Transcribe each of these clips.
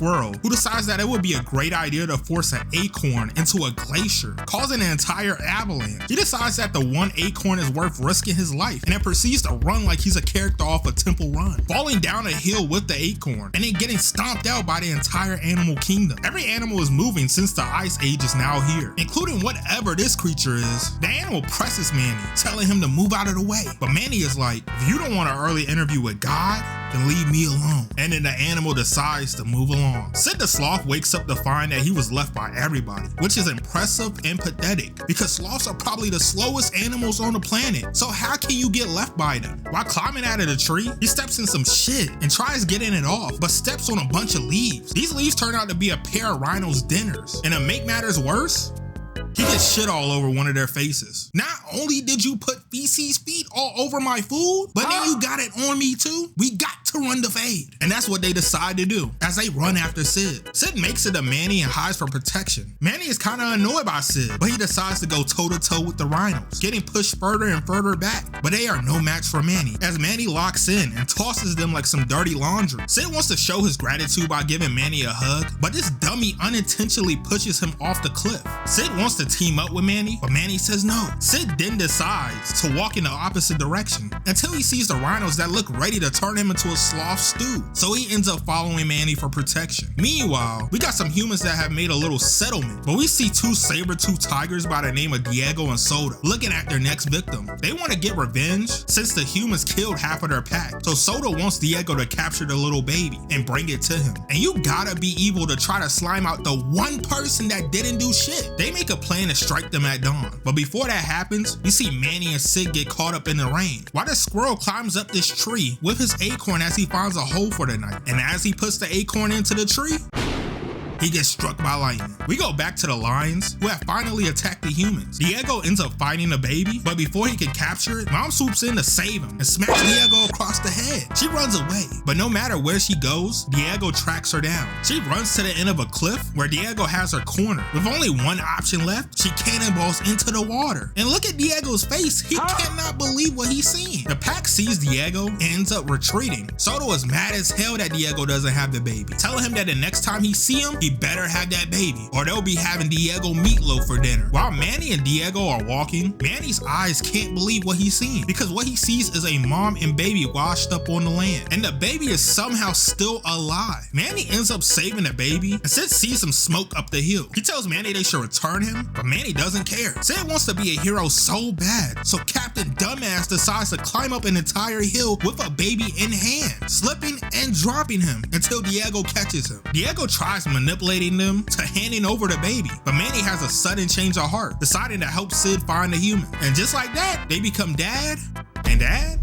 squirrel, who decides that it would be a great idea to force an acorn into a glacier, causing an entire avalanche. He decides that the one acorn is worth risking his life, and then proceeds to run like he's a character off a Temple Run, falling down a hill with the acorn, and then getting stomped out by the entire animal kingdom. Every animal is moving since the Ice Age is now here, including whatever this creature is. The animal presses Manny, telling him to move out of the way, but Manny is like, if you don't want an early interview with God, then leave me alone. And then the animal decides to move along. Sid the Sloth wakes up to find that he was left by everybody, which is impressive and pathetic because sloths are probably the slowest animals on the planet. So how can you get left by them? While climbing out of the tree, he steps in some shit and tries getting it off, but steps on a bunch of leaves. These leaves turn out to be a pair of rhinos' dinners. And to make matters worse, he gets shit all over one of their faces. Not only did you put feces feet all over my food, but then you got it on me too? We got to run the fade. And that's what they decide to do as they run after Sid. Sid makes it to Manny and hides for protection. Manny is kind of annoyed by Sid, but he decides to go toe to toe with the rhinos, getting pushed further and further back. But they are no match for Manny as Manny locks in and tosses them like some dirty laundry. Sid wants to show his gratitude by giving Manny a hug, but this dummy unintentionally pushes him off the cliff. Sid wants to team up with Manny, but Manny says no. Sid then decides to walk in the opposite direction until he sees the rhinos that look ready to turn him into a sloth stew. So he ends up following Manny for protection. Meanwhile, we got some humans that have made a little settlement, but we see two saber-toothed tigers by the name of Diego and Soda looking at their next victim. They want to get revenge since the humans killed half of their pack. So Soda wants Diego to capture the little baby and bring it to him. And you gotta be evil to try to slime out the one person that didn't do shit. They make a plan to strike them at dawn. But before that happens, you see Manny and Sid get caught up in the rain, while the squirrel climbs up this tree with his acorn as he finds a hole for the night. And as he puts the acorn into the tree, he gets struck by lightning. We go back to the lions, who have finally attacked the humans. Diego ends up fighting the baby, but before he can capture it, Mom swoops in to save him and smacks Diego across the head. She runs away, but no matter where she goes, Diego tracks her down. She runs to the end of a cliff where Diego has her cornered. With only one option left, she cannonballs into the water. And look at Diego's face. He cannot believe what he's seeing. The pack sees Diego and ends up retreating. Soto is mad as hell that Diego doesn't have the baby, telling him that the next time he see him, he better have that baby or they'll be having Diego meatloaf for dinner. While Manny and Diego are walking, Manny's eyes can't believe what he's seeing because what he sees is a mom and baby washed up on the land, and the baby is somehow still alive. Manny ends up saving the baby, and Sid sees some smoke up the hill. He tells Manny they should return him, but Manny doesn't care. Sid wants to be a hero so bad, so Captain Dumbass decides to climb up an entire hill with a baby in hand, slipping and dropping him until Diego catches him. Diego tries manipulating them to handing over the baby, but Manny has a sudden change of heart, deciding to help Sid find the human. And just like that, they become dad and dad.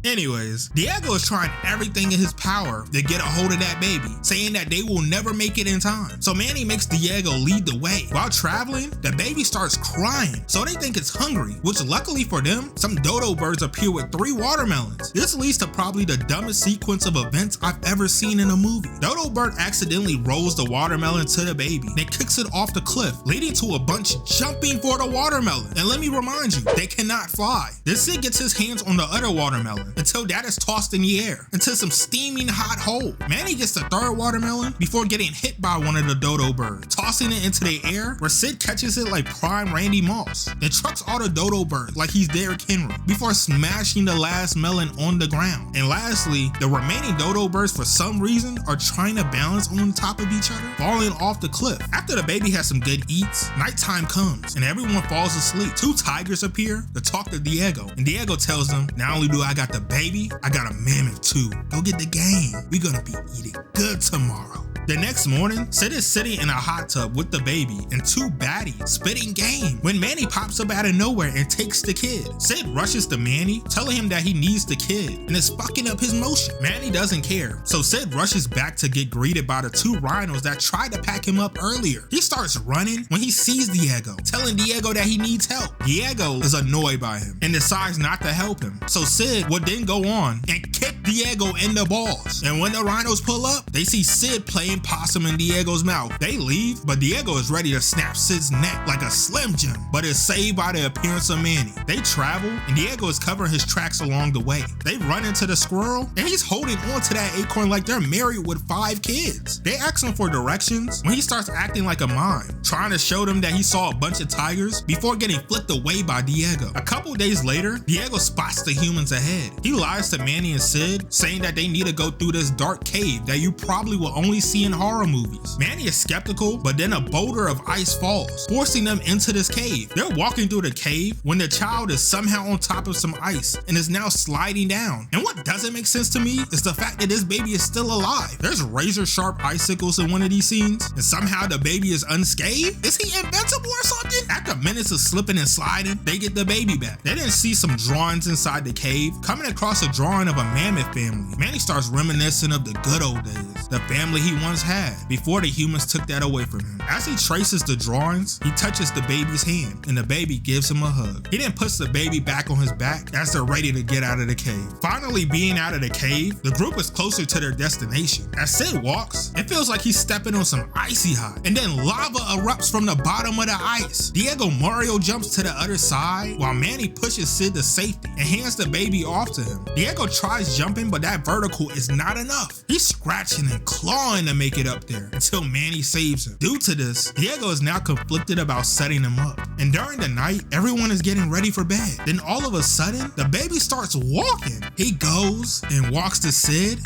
Anyways, Diego is trying everything in his power to get a hold of that baby, saying that they will never make it in time. So Manny makes Diego lead the way. While traveling, the baby starts crying, so they think it's hungry, which luckily for them, some dodo birds appear with 3 watermelons. This leads to probably the dumbest sequence of events I've ever seen in a movie. Dodo bird accidentally rolls the watermelon to the baby, then kicks it off the cliff, leading to a bunch jumping for the watermelon. And let me remind you, they cannot fly. Then Sid gets his hands on the other watermelon until that is tossed in the air into some steaming hot hole. Manny gets the 3rd watermelon before getting hit by one of the dodo birds, tossing it into the air where Sid catches it like prime Randy Moss, then trucks all the dodo birds like he's Derrick Henry before smashing the last melon on the ground. And lastly, the remaining dodo birds for some reason are trying to balance on top of each other, falling off the cliff. After the baby has some good eats, nighttime comes and everyone falls asleep. 2 tigers appear to talk to Diego, and Diego tells them, not only do I got the baby, I got a mammoth too. Go get the game. We're gonna be eating good tomorrow. The next morning, Sid is sitting in a hot tub with the baby and 2 baddies spitting game when Manny pops up out of nowhere and takes the kid. Sid rushes to Manny, telling him that he needs the kid and is fucking up his motion. Manny doesn't care, so Sid rushes back to get greeted by the 2 rhinos that tried to pack him up earlier. He starts running when he sees Diego, telling Diego that he needs help. Diego is annoyed by him and decides not to help him, so Sid would then go on and kick Diego in the balls. And when the rhinos pull up, they see Sid playing possum in Diego's mouth. They leave, but Diego is ready to snap Sid's neck like a Slim Jim, but is saved by the appearance of Manny. They travel, and Diego is covering his tracks along the way. They run into the squirrel, and he's holding on to that acorn like they're married with 5 kids. They ask him for directions when he starts acting like a mime, trying to show them that he saw a bunch of tigers before getting flipped away by Diego. A couple days later, Diego spots the humans ahead. He lies to Manny and Sid, saying that they need to go through this dark cave that you probably will only see in horror movies. Manny is skeptical, but then a boulder of ice falls, forcing them into this cave. They're walking through the cave when the child is somehow on top of some ice and is now sliding down. And what doesn't make sense to me is the fact that this baby is still alive. There's razor sharp icicles in one of these scenes, and somehow the baby is unscathed? Is he invincible or something? After minutes of slipping and sliding, they get the baby back. They didn't see some drawings inside the cave, coming across a drawing of a mammoth family. Manny starts reminiscing of the good old days, the family he once had, before the humans took that away from him. As he traces the drawings, he touches the baby's hand, and the baby gives him a hug. He then puts the baby back on his back as they're ready to get out of the cave. Finally being out of the cave, the group is closer to their destination. As Sid walks, it feels like he's stepping on some icy hot, and then lava erupts from the bottom of the ice. Diego Mario jumps to the other side while Manny pushes Sid to safety and hands the baby off to him. Diego tries jumping, but that vertical is not enough. He's scratching and clawing to make it up there until Manny saves him. Due to this, Diego is now conflicted about setting him up. And during the night, everyone is getting ready for bed. Then all of a sudden, the baby starts walking. He goes and walks to Sid,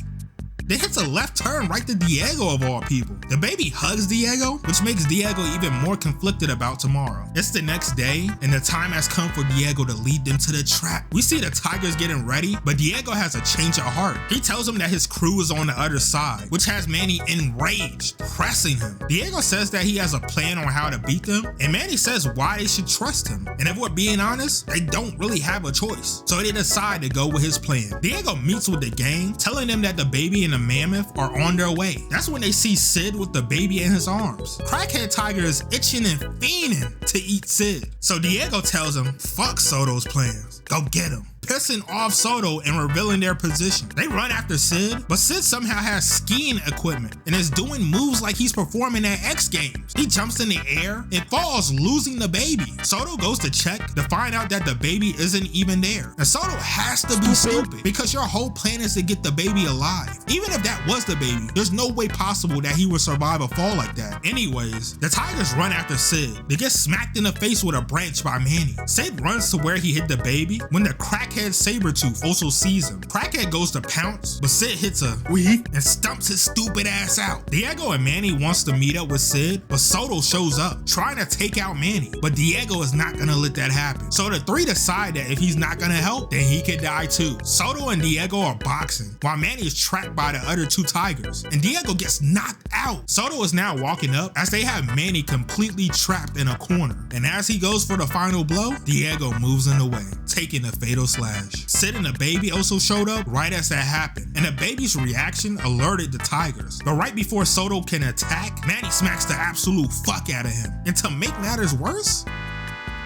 then hits a left turn right to Diego of all people. The baby hugs Diego, which makes Diego even more conflicted about tomorrow. It's the next day, and the time has come for Diego to lead them to the trap. We see the tigers getting ready, but Diego has a change of heart. He tells them that his crew is on the other side, which has Manny enraged, pressing him. Diego says that he has a plan on how to beat them, and Manny says why they should trust him. And if we're being honest, they don't really have a choice, so they decide to go with his plan. Diego meets with the gang, telling them that the baby and the mammoth are on their way. That's when they see Sid with the baby in his arms. Crackhead Tiger is itching and fiending to eat Sid. So Diego tells him, fuck Soto's plans, go get him, pissing off Soto and revealing their position. They run after Sid, but Sid somehow has skiing equipment and is doing moves like he's performing at X Games. He jumps in the air and falls, losing the baby. Soto goes to check to find out that the baby isn't even there. And Soto has to be stupid because your whole plan is to get the baby alive. Even if that was the baby, there's no way possible that he would survive a fall like that. Anyways, the tigers run after Sid. They get smacked in the face with a branch by Manny. Sid runs to where he hit the baby when the crackhead Sabretooth also sees him. Crackhead goes to pounce, but Sid hits a weak and stumps his stupid ass out. Diego and Manny wants to meet up with Sid, but Soto shows up, trying to take out Manny, but Diego is not gonna let that happen. So the three decide that if he's not gonna help, then he could die too. Soto and Diego are boxing, while Manny is trapped by the other 2 tigers, and Diego gets knocked out. Soto is now walking up as they have Manny completely trapped in a corner, and as he goes for the final blow, Diego moves in the way, taking a fatal slash. Sid and the baby also showed up right as that happened, and the baby's reaction alerted the tigers. But right before Soto can attack, Manny smacks the absolute fuck out of him. And to make matters worse,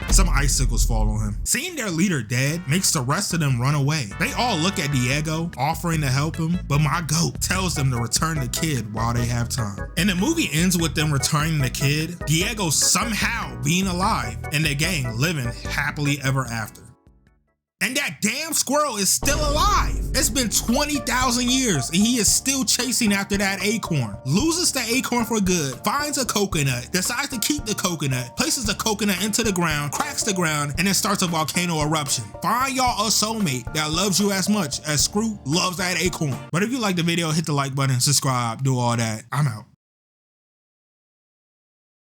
some icicles fall on him. Seeing their leader dead makes the rest of them run away. They all look at Diego, offering to help him, but my goat tells them to return the kid while they have time. And the movie ends with them returning the kid, Diego somehow being alive, and the gang living happily ever after. And that damn squirrel is still alive. It's been 20,000 years and he is still chasing after that acorn. Loses the acorn for good, finds a coconut, decides to keep the coconut, places the coconut into the ground, cracks the ground, and then starts a volcano eruption. Find y'all a soulmate that loves you as much as Screw loves that acorn. But if you like the video, hit the like button, subscribe, do all that. I'm out.